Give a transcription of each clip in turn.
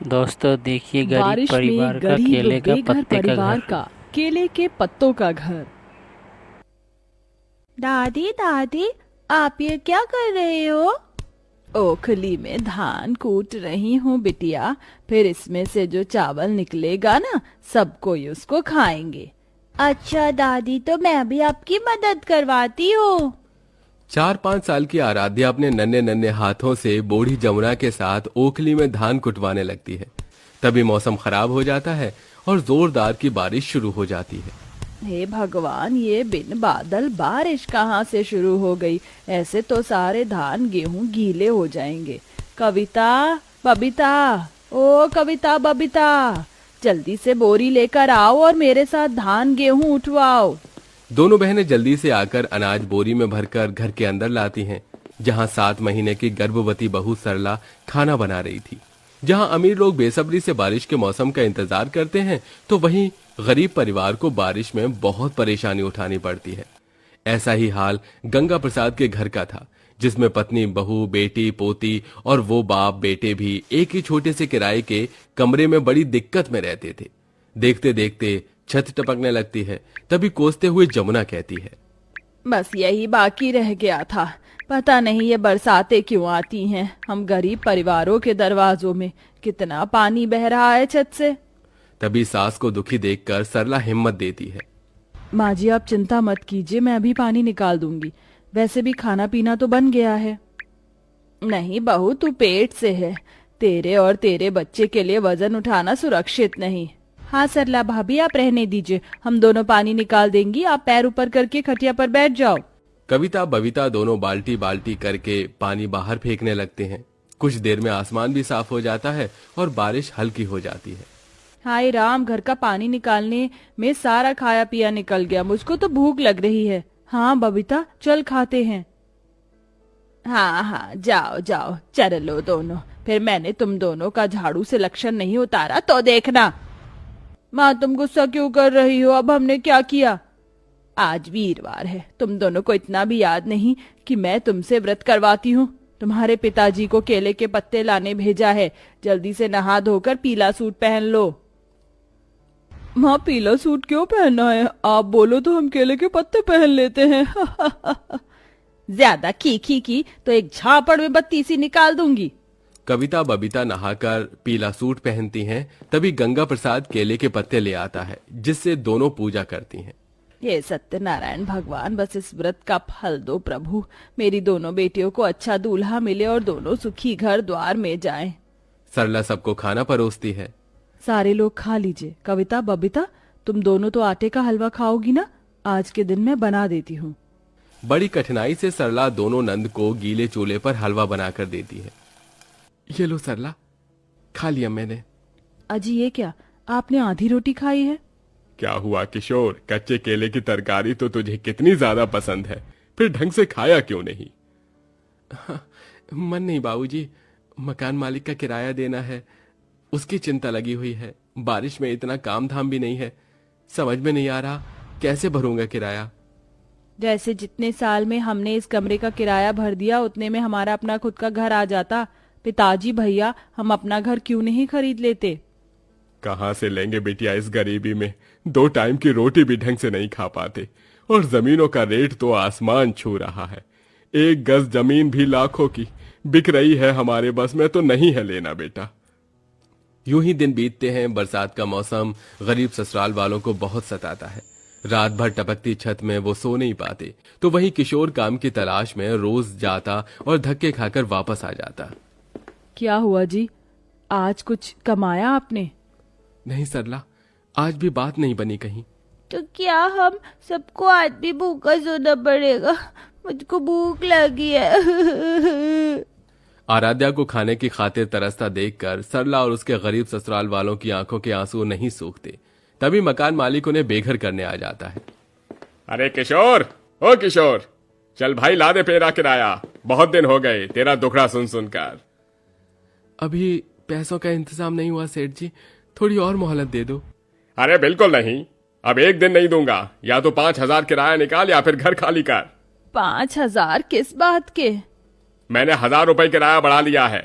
दोस्तों देखिए, गरीब बारिश में परिवार का गरीब केले का बेघर पत्ते का परिवार घर। का केले के पत्तों का घर। दादी दादी, आप ये क्या कर रहे हो? ओखली में धान कूट रही हूँ बिटिया। फिर इसमें से जो चावल निकलेगा ना, सब कोई उसको खाएंगे। अच्छा दादी, तो मैं भी आपकी मदद करवाती हूँ। 4-5 साल की आराध्या अपने नन्हे नन्हे हाथों से बूढ़ी जमुना के साथ ओखली में धान कुटवाने लगती है। तभी मौसम खराब हो जाता है और जोरदार की बारिश शुरू हो जाती है। हे भगवान, ये बिन बादल बारिश कहाँ से शुरू हो गई? ऐसे तो सारे धान गेहूं गीले हो जाएंगे। कविता, बबीता, ओ कविता बबीता, जल्दी से बोरी लेकर आओ और मेरे साथ धान गेहूं उठवाओ। दोनों बहनें जल्दी से आकर अनाज बोरी में भरकर घर के अंदर लाती हैं, जहां 7 महीने की गर्भवती बहू सरला खाना बना रही थी। जहां अमीर लोग बेसब्री से बारिश के मौसम का इंतजार करते हैं, तो वहीं गरीब परिवार को बारिश में बहुत परेशानी उठानी पड़ती है। ऐसा ही हाल गंगा प्रसाद के घर का था, जिसमें पत्नी, बहू, बेटी, पोती और वो बाप बेटे भी एक ही छोटे से किराए के कमरे में बड़ी दिक्कत में रहते थे। देखते देखते छत टपकने लगती है। तभी कोसते हुए जमुना कहती है, बस यही बाकी रह गया था। पता नहीं ये बरसातें क्यों आती हैं। हम गरीब परिवारों के दरवाजों में कितना पानी बह रहा है छत से। तभी सास को दुखी देखकर सरला हिम्मत देती है। माँ जी, आप चिंता मत कीजिए, मैं अभी पानी निकाल दूंगी। वैसे भी खाना पीना तो बन गया है। नहीं बहू, तू पेट से है। तेरे और तेरे बच्चे के लिए वजन उठाना सुरक्षित नहीं। हाँ सरला भाभी, आप रहने दीजिए, हम दोनों पानी निकाल देंगी। आप पैर ऊपर करके खटिया पर बैठ जाओ। कविता बबीता दोनों बाल्टी बाल्टी करके पानी बाहर फेंकने लगते हैं। कुछ देर में आसमान भी साफ हो जाता है और बारिश हल्की हो जाती है। हाय राम, घर का पानी निकालने में सारा खाया पिया निकल गया। मुझको तो भूख लग रही है। हाँ बबीता, चल खाते हैं। हाँ हाँ, जाओ जाओ, चल लो दोनों। फिर मैंने तुम दोनों का झाड़ू से लक्षण नहीं उतारा तो देखना। माँ, तुम गुस्सा क्यों कर रही हो? अब हमने क्या किया? आज वीरवार है, तुम दोनों को इतना भी याद नहीं कि मैं तुमसे व्रत करवाती हूँ। तुम्हारे पिताजी को केले के पत्ते लाने भेजा है। जल्दी से नहा धोकर पीला सूट पहन लो। माँ, पीला सूट क्यों पहनना है? आप बोलो तो हम केले के पत्ते पहन लेते हैं। ज्यादा खी की तो एक झापड़ में बत्ती सी निकाल दूंगी। कविता बबीता नहाकर पीला सूट पहनती हैं। तभी गंगा प्रसाद केले के पत्ते ले आता है, जिससे दोनों पूजा करती हैं। हे सत्यनारायण भगवान, बस इस व्रत का फल दो प्रभु। मेरी दोनों बेटियों को अच्छा दूल्हा मिले और दोनों सुखी घर द्वार में जाएं। सरला सबको खाना परोसती है। सारे लोग खा लीजिए। कविता बबीता, तुम दोनों तो आटे का हलवा खाओगी ना? आज के दिन मैं बना देती हूँ। बड़ी कठिनाई से सरला दोनों नंद को गीले चूल्हे पर हलवा बनाकर देती है। ये लो सरला, खा लिया मैंने। अजी ये क्या, आपने आधी रोटी खाई है? क्या हुआ किशोर, कच्चे केले की तरकारी तो तुझे कितनी ज्यादा पसंद है, फिर ढंग से खाया क्यों नहीं? मन नहीं बाबूजी, मकान मालिक का किराया देना है, उसकी चिंता लगी हुई है। बारिश में इतना काम धाम भी नहीं है, समझ में नहीं आ रहा कैसे भरूंगा किराया। जैसे जितने साल में हमने इस कमरे का किराया भर दिया, उतने में हमारा अपना खुद का घर आ जाता। पिताजी भैया, हम अपना घर क्यों नहीं खरीद लेते? कहाँ से लेंगे बिटिया इस गरीबी में? 2 टाइम की रोटी भी ढंग से नहीं खा पाते, और जमीनों का रेट तो आसमान छू रहा है। 1 गज जमीन भी लाखों की बिक रही है, हमारे बस में तो नहीं है लेना बेटा। यूं ही दिन बीतते हैं। बरसात का मौसम गरीब ससुराल वालों को बहुत सताता है। रात भर टपकती छत में वो सो नहीं पाते, तो वहीं किशोर काम की तलाश में रोज जाता और धक्के खाकर वापस आ जाता। क्या हुआ जी, आज कुछ कमाया आपने? नहीं सरला, आज भी बात नहीं बनी कहीं। तो क्या हम सबको आज भी भूखा सोना पड़ेगा? मुझको भूख लगी है। आराध्या को खाने की खातिर तरसता देखकर सरला और उसके गरीब ससुराल वालों की आंखों के आंसू नहीं सूखते। तभी मकान मालिक उन्हें बेघर करने आ जाता है। अरे किशोर, ओ किशोर, चल भाई ला दे पेरा किराया। बहुत दिन हो गए तेरा दुखड़ा सुन सुनकर। अभी पैसों का इंतजाम नहीं हुआ सेठ जी, थोड़ी और मोहलत दे दो। अरे बिल्कुल नहीं, अब एक दिन नहीं दूंगा। या तो 5,000 किराया निकाल या फिर घर खाली कर। 5,000 किस बात के? मैंने 1,000 रुपए किराया बढ़ा लिया है।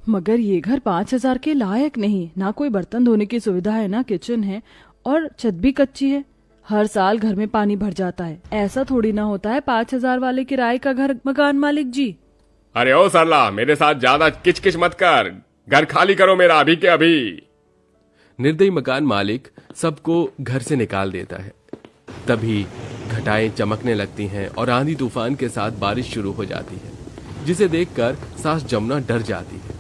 मगर ये घर 5,000 के लायक नहीं। ना कोई बर्तन धोने की सुविधा है, ना किचन है, और छत भी कच्ची है। हर साल घर में पानी भर जाता है। ऐसा थोड़ी ना होता है 5,000 वाले किराए का घर, मकान मालिक जी। अरे ओ सरला, मेरे साथ ज्यादा किचकिच मत कर। घर खाली करो मेरा अभी के अभी। निर्दयी मकान मालिक सबको घर से निकाल देता है। तभी घटाएं चमकने लगती हैं और आंधी तूफान के साथ बारिश शुरू हो जाती है, जिसे देखकर सास जमुना डर जाती है।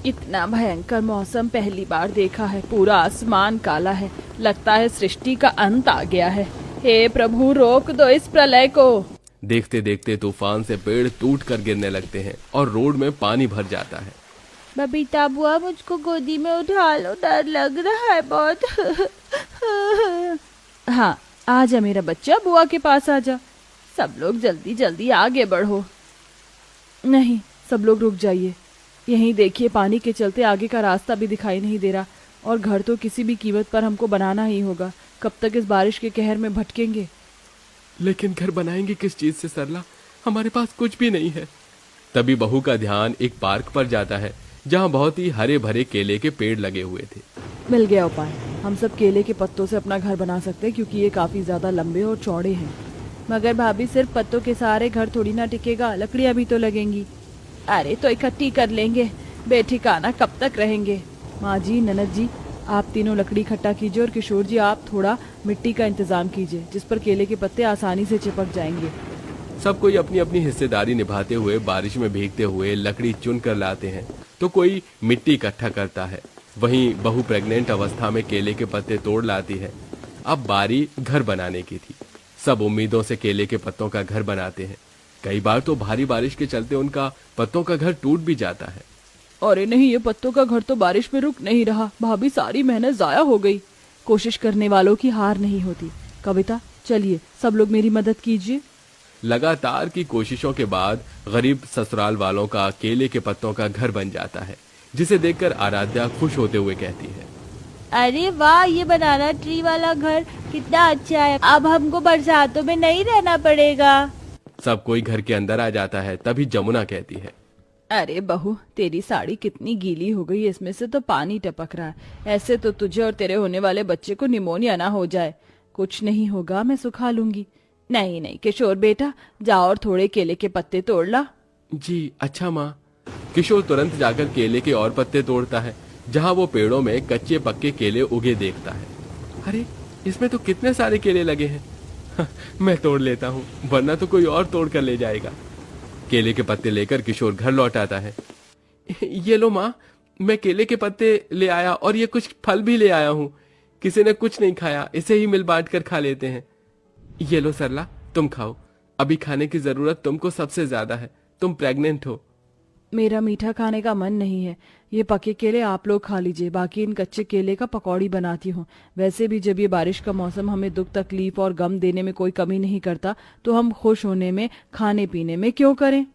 इतना भयंकर मौसम पहली बार देखा है। पूरा आसमान काला है। लगता है सृष्टि का अंत आ गया है। हे प्रभु, रोक दो इस प्रलय को। देखते देखते तूफान से पेड़ टूट कर गिरने लगते हैं और रोड में पानी भर जाता है। बबीता बुआ, मुझको गोदी में उठा लो, डर लग रहा है बहुत। हाँ, आजा मेरा बच्चा, बुआ के पास आजा। सब लोग जल्दी जल्दी आगे बढ़ो। नहीं, सब लोग रुक जाइए। यहीं देखिए, पानी के चलते आगे का रास्ता भी दिखाई नहीं दे रहा, और घर तो किसी भी कीमत पर हमको बनाना ही होगा। कब तक इस बारिश के कहर में भटकेंगे? लेकिन घर बनाएंगे किस चीज से सरला? हमारे पास कुछ भी नहीं है। तभी बहू का ध्यान एक पार्क पर जाता है, जहाँ बहुत ही हरे भरे केले के पेड़ लगे हुए थे। मिल गया उपाय। हम सब केले के पत्तों से अपना घर बना सकते हैं, क्योंकि ये काफी ज्यादा लंबे और चौड़े हैं। मगर भाभी, सिर्फ पत्तों के सहारे घर थोड़ी ना टिकेगा, लकड़ियां भी तो लगेंगी। अरे तो इकट्ठी कर लेंगे, बेठिकाना कब तक रहेंगे। माँ जी, ननद जी, आप तीनों लकड़ी इकट्ठा कीजिए, और किशोर जी आप थोड़ा मिट्टी का इंतजाम कीजिए, जिस पर केले के पत्ते आसानी से चिपक जाएंगे। सब कोई अपनी अपनी हिस्सेदारी निभाते हुए बारिश में भीगते हुए लकड़ी चुन कर लाते हैं। तो कोई मिट्टी इकट्ठा करता है, वहीं बहू प्रेग्नेंट अवस्था में केले के पत्ते तोड़ लाती है। अब बारी घर बनाने की थी। सब उम्मीदों से केले के पत्तों का घर बनाते हैं। कई बार तो भारी बारिश के चलते उनका पत्तों का घर टूट भी जाता है। अरे नहीं, ये पत्तों का घर तो बारिश में रुक नहीं रहा। भाभी, सारी मेहनत जाया हो गई। कोशिश करने वालों की हार नहीं होती। कविता, चलिए सब लोग मेरी मदद कीजिए। लगातार की कोशिशों के बाद गरीब ससुराल वालों का केले के पत्तों का घर बन जाता है, जिसे देखकर आराध्या खुश होते हुए कहती है, अरे वाह, ये बनाना ट्री वाला घर कितना अच्छा है। अब हमको बरसातों में नहीं रहना पड़ेगा। सब कोई घर के अंदर आ जाता है। तभी जमुना कहती है, अरे बहू, तेरी साड़ी कितनी गीली हो गई, इसमें से तो पानी टपक रहा है। ऐसे तो तुझे और तेरे होने वाले बच्चे को निमोनिया ना हो जाए। कुछ नहीं होगा, मैं सुखा लूंगी। नहीं नहीं किशोर बेटा, जाओ और थोड़े केले के पत्ते तोड़ ला। जी अच्छा माँ। किशोर तुरंत जाकर केले के और पत्ते तोड़ता है, जहाँ वो पेड़ों में कच्चे पक्के केले उगे देखता है। अरे, इसमें तो कितने सारे केले लगे हैं। मैं तोड़ लेता हूँ, वरना तो कोई और तोड़ कर ले जाएगा। केले के पत्ते लेकर किशोर घर लौट आता है। ये लो माँ, मैं केले के पत्ते ले आया, और ये कुछ फल भी ले आया हूँ। किसी ने कुछ नहीं खाया, इसे ही मिल बांट कर खा लेते हैं। ये लो सरला, तुम खाओ। अभी खाने की जरूरत तुमको सबसे ज्यादा है, तुम प्रेग्नेंट हो। मेरा मीठा खाने का मन नहीं है। ये पके केले आप लोग खा लीजिए, बाकी इन कच्चे केले का पकौड़ी बनाती हूँ। वैसे भी जब ये बारिश का मौसम हमें दुख तकलीफ और गम देने में कोई कमी नहीं करता, तो हम खुश होने में, खाने पीने में क्यों करें।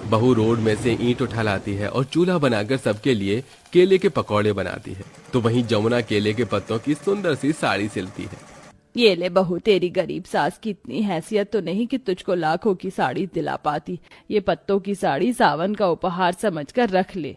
बहू रोड में से ईंट उठा लाती है और चूल्हा बनाकर सबके लिए केले के पकौड़े बनाती है। तो वहीं जमुना केले के पत्तों की सुंदर सी साड़ी सिलती है। ये ले बहू, तेरी गरीब सास की इतनी हैसियत तो नहीं कि तुझको लाखों की साड़ी दिला पाती। ये पत्तों की साड़ी सावन का उपहार समझकर रख ले।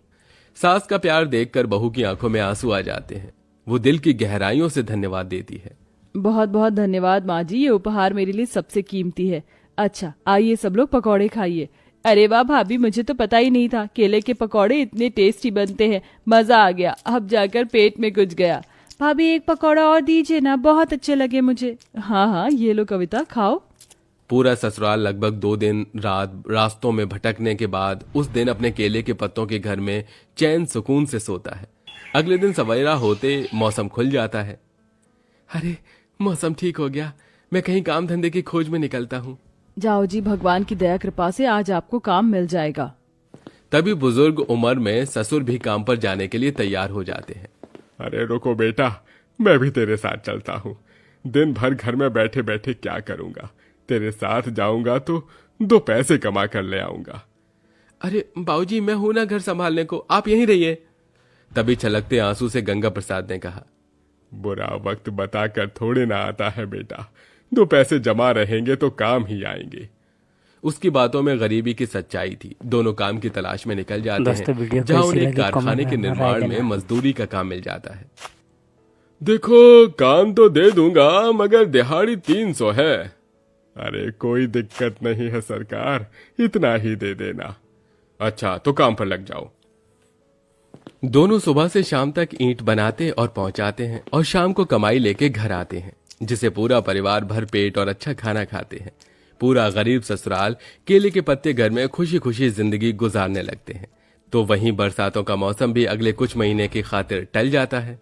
सास का प्यार देखकर बहू की आंखों में आंसू आ जाते हैं। वो दिल की गहराइयों से धन्यवाद देती है। बहुत बहुत धन्यवाद माँ जी, ये उपहार मेरे लिए सबसे कीमती है। अच्छा, आइए सब लोग पकौड़े खाइए। अरे वाह भाभी, मुझे तो पता ही नहीं था केले के पकौड़े इतने टेस्टी बनते हैं। मजा आ गया, अब जाकर पेट में घुस गया। भाभी, एक पकौड़ा और दीजिए ना, बहुत अच्छे लगे मुझे। हाँ हाँ, ये लो कविता, खाओ। पूरा ससुराल लगभग 2 दिन रात रास्तों में भटकने के बाद उस दिन अपने केले के पत्तों के घर में चैन सुकून से सोता है। अगले दिन सवेरा होते मौसम खुल जाता है। अरे, मौसम ठीक हो गया, मैं कहीं काम धंधे की खोज में निकलता हूँ। जाओ जी, भगवान की दया कृपा से आज आपको काम मिल जाएगा। तभी बुजुर्ग उम्र में ससुर भी काम पर जाने के लिए तैयार हो जाते हैं। अरे रुको बेटा, मैं भी तेरे साथ चलता हूँ। दिन भर घर में बैठे बैठे क्या करूंगा, तेरे साथ जाऊंगा तो 2 पैसे कमा कर ले आऊंगा। अरे बाबूजी, मैं हूं ना घर संभालने को, आप यहीं रहिए। तभी छलकते आंसू से गंगा प्रसाद ने कहा, बुरा वक्त बताकर थोड़े ना आता है बेटा, 2 पैसे जमा रहेंगे तो काम ही आएंगे। उसकी बातों में गरीबी की सच्चाई थी। दोनों काम की तलाश में निकल जाते दोस्तों, हैं, वीडियो जहां कैसी उन्हें लगी कारखाने कमेंट के में निर्माण राय में देना। मजदूरी का काम मिल जाता है। देखो, काम तो दे दूंगा मगर दिहाड़ी 300 है। अरे कोई दिक्कत नहीं है सरकार, इतना ही दे देना। अच्छा तो काम पर लग जाओ। दोनों सुबह से शाम तक ईंट बनाते और पहुंचाते हैं और शाम को कमाई लेके घर आते हैं, जिसे पूरा परिवार भर पेट और अच्छा खाना खाते हैं। पूरा गरीब ससुराल केले के पत्ते घर में खुशी खुशी जिंदगी गुजारने लगते हैं। तो वहीं बरसातों का मौसम भी अगले कुछ महीने की खातिर टल जाता है।